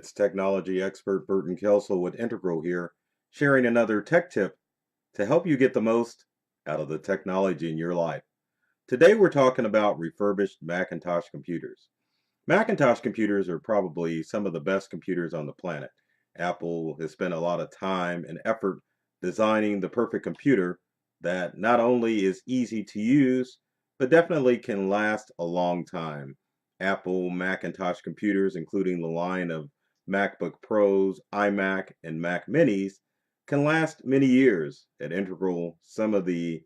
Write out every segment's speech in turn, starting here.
It's technology expert Burton Kelso with Integral here, sharing another tech tip to help you get the most out of the technology in your life. Today we're talking about refurbished Macintosh computers. Macintosh computers are probably some of the best computers on the planet. Apple has spent a lot of time and effort designing the perfect computer that not only is easy to use, but definitely can last a long time. Apple Macintosh computers, including the line of MacBook Pros, iMac, and Mac Minis, can last many years. At Integral, some of the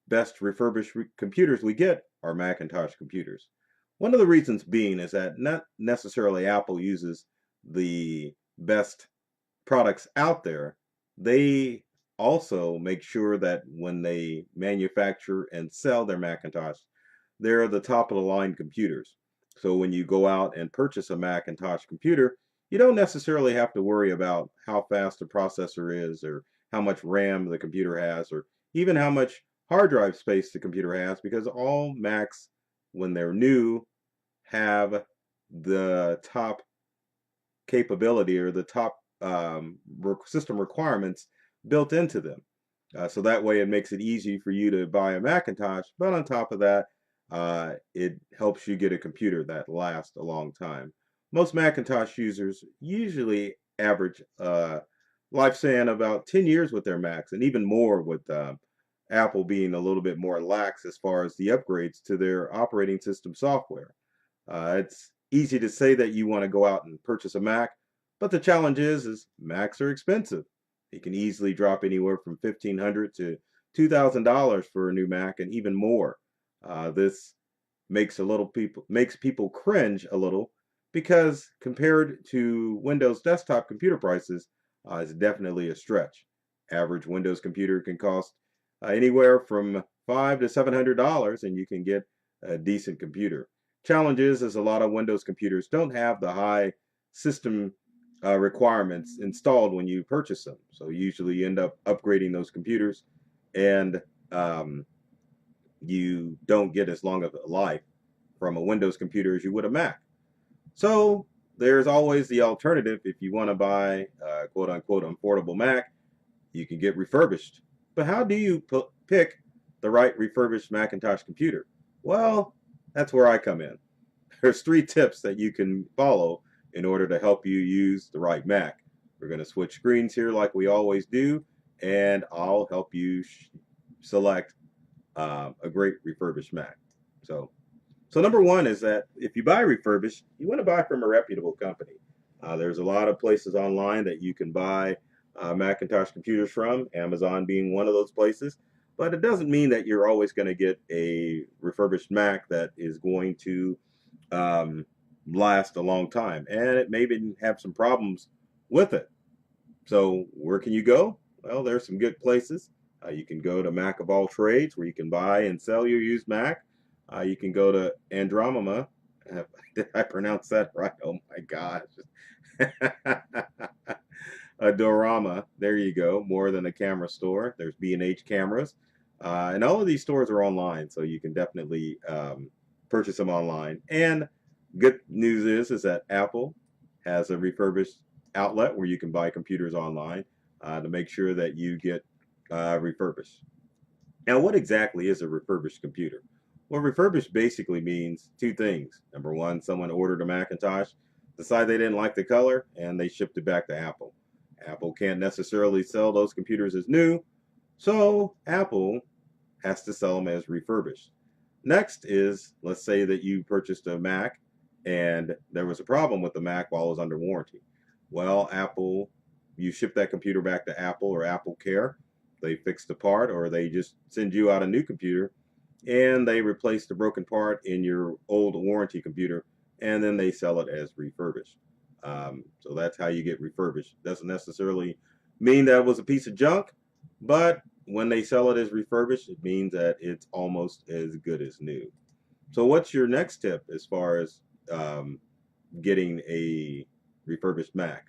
best refurbished computers we get are Macintosh computers. One of the reasons being is that not necessarily Apple uses the best products out there. They also make sure that when they manufacture and sell their Macintosh, they're the top of the line computers. So when you go out and purchase a Macintosh computer, you don't necessarily have to worry about how fast the processor is or how much RAM the computer has or even how much hard drive space the computer has, because all Macs, when they're new, have the top capability or the top system requirements built into them. So that way it makes it easy for you to buy a Macintosh, but on top of that, it helps you get a computer that lasts a long time. Most Macintosh users usually average lifespan about 10 years with their Macs, and even more with Apple being a little bit more lax as far as the upgrades to their operating system software. It's easy to say that you want to go out and purchase a Mac, but the challenge is Macs are expensive. You can easily drop anywhere from $1,500 to $2,000 for a new Mac, and even more. This makes people cringe a little because compared to Windows desktop computer prices, it's definitely a stretch. Average Windows computer can cost anywhere from $500 to $700, and you can get a decent computer. Challenge is a lot of Windows computers don't have the high system requirements installed when you purchase them. So usually you end up upgrading those computers, and you don't get as long of a life from a Windows computer as you would a Mac. So there's always the alternative. If you want to buy a quote unquote affordable Mac, you can get refurbished. But how do you pick the right refurbished Macintosh computer? Well, that's where I come in. There's 3 tips that you can follow in order to help you use the right Mac. We're going to switch screens here like we always do, and I'll help you select a great refurbished Mac. So number one is that if you buy refurbished, you want to buy from a reputable company. There's a lot of places online that you can buy Macintosh computers from, Amazon being one of those places. But it doesn't mean that you're always going to get a refurbished Mac that is going to last a long time. And it may even have some problems with it. So where can you go? Well, there's some good places. You can go to Mac of All Trades, where you can buy and sell your used Mac. You can go to Andromeda. Did I pronounce that right? Oh my gosh. Dorama. There you go. More than a camera store. There's B&H cameras. And all of these stores are online, so you can definitely purchase them online. And good news is that Apple has a refurbished outlet where you can buy computers online to make sure that you get refurbished. Now, what exactly is a refurbished computer? Well, refurbished basically means 2 things. Number one, someone ordered a Macintosh, decided they didn't like the color, and they shipped it back to Apple. Apple can't necessarily sell those computers as new, so Apple has to sell them as refurbished. Next is, let's say that you purchased a Mac and there was a problem with the Mac while it was under warranty. Well, you ship that computer back to Apple or Apple Care. They fix the part, or they just send you out a new computer and they replace the broken part in your old warranty computer, and then they sell it as refurbished. So that's how you get refurbished. Doesn't necessarily mean that it was a piece of junk, but when they sell it as refurbished, it means that it's almost as good as new. So what's your next tip as far as getting a refurbished Mac?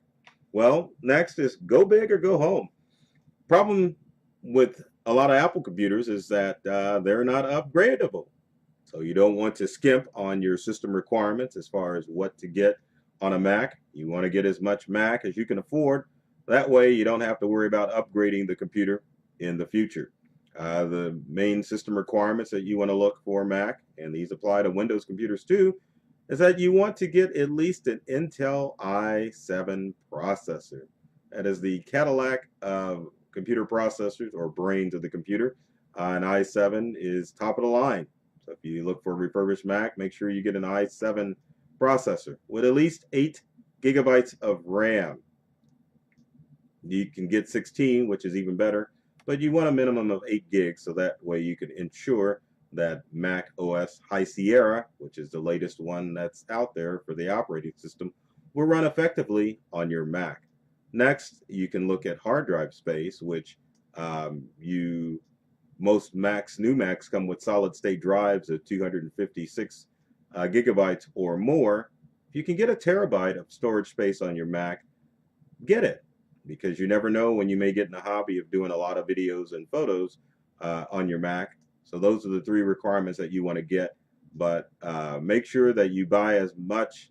Well, next is go big or go home. Problem with a lot of Apple computers is that they're not upgradable. So you don't want to skimp on your system requirements as far as what to get on a Mac. You want to get as much Mac as you can afford. That way you don't have to worry about upgrading the computer in the future. The main system requirements that you want to look for Mac, and these apply to Windows computers too, is that you want to get at least an Intel i7 processor. That is the Cadillac of computer processors, or brains of the computer. An i7 is top of the line. So if you look for a refurbished Mac, make sure you get an i7 processor with at least 8 gigabytes of RAM. You can get 16, which is even better, but you want a minimum of 8 gigs, so that way you can ensure that Mac OS High Sierra, which is the latest one that's out there for the operating system, will run effectively on your Mac. Next, you can look at hard drive space, which most Macs, new Macs, come with solid state drives of 256 gigabytes or more. If you can get a terabyte of storage space on your Mac, get it, because you never know when you may get in the hobby of doing a lot of videos and photos on your Mac. So those are the 3 requirements that you want to get. But make sure that you buy as much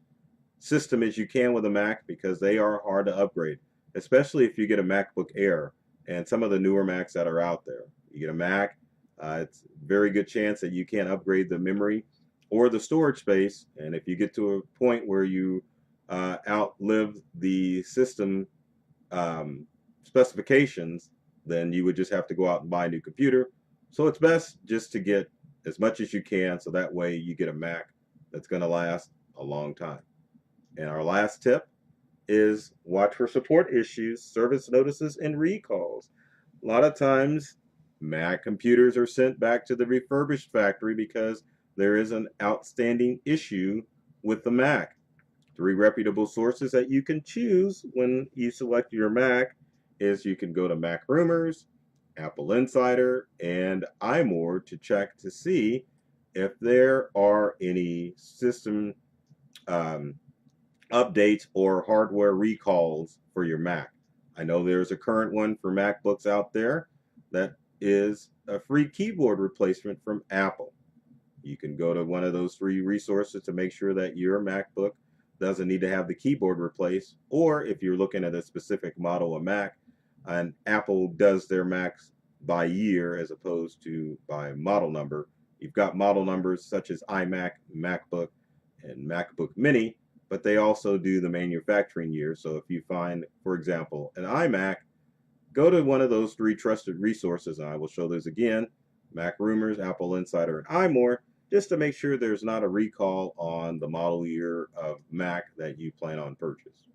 system as you can with a Mac, because they are hard to upgrade, especially if you get a MacBook Air and some of the newer Macs that are out there. You get a Mac, it's a very good chance that you can't upgrade the memory or the storage space. And if you get to a point where you outlive the system specifications, then you would just have to go out and buy a new computer. So it's best just to get as much as you can, so that way you get a Mac that's going to last a long time. And our last tip is watch for support issues, service notices, and recalls. A lot of times Mac computers are sent back to the refurbished factory because there is an outstanding issue with the Mac. 3 reputable sources that you can choose when you select your Mac is you can go to Mac Rumors, Apple Insider, and iMore to check to see if there are any system updates or hardware recalls for your Mac. I know there's a current one for MacBooks out there that is a free keyboard replacement from Apple. You can go to one of those 3 resources to make sure that your MacBook doesn't need to have the keyboard replaced, or if you're looking at a specific model of Mac, and Apple does their Macs by year as opposed to by model number. You've got model numbers such as iMac, MacBook, and MacBook Mini, but they also do the manufacturing year. So if you find, for example, an iMac, go to one of those 3 trusted resources, and I will show those again: Mac Rumors, Apple Insider, and iMore, just to make sure there's not a recall on the model year of Mac that you plan on purchase.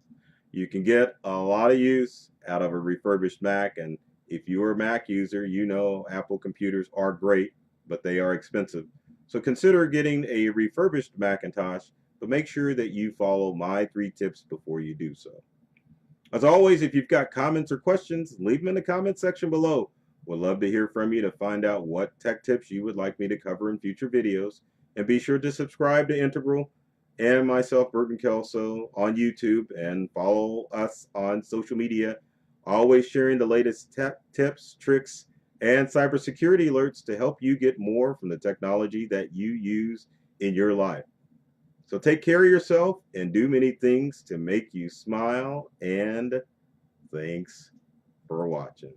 You can get a lot of use out of a refurbished Mac, and if you're a Mac user, you know Apple computers are great, but they are expensive. So consider getting a refurbished Macintosh, but make sure that you follow my 3 tips before you do so. As always, if you've got comments or questions, leave them in the comment section below. We'd love to hear from you to find out what tech tips you would like me to cover in future videos. And be sure to subscribe to Integral and myself, Burton Kelso, on YouTube, and follow us on social media, always sharing the latest tech tips, tricks, and cybersecurity alerts to help you get more from the technology that you use in your life. So take care of yourself and do many things to make you smile, and thanks for watching.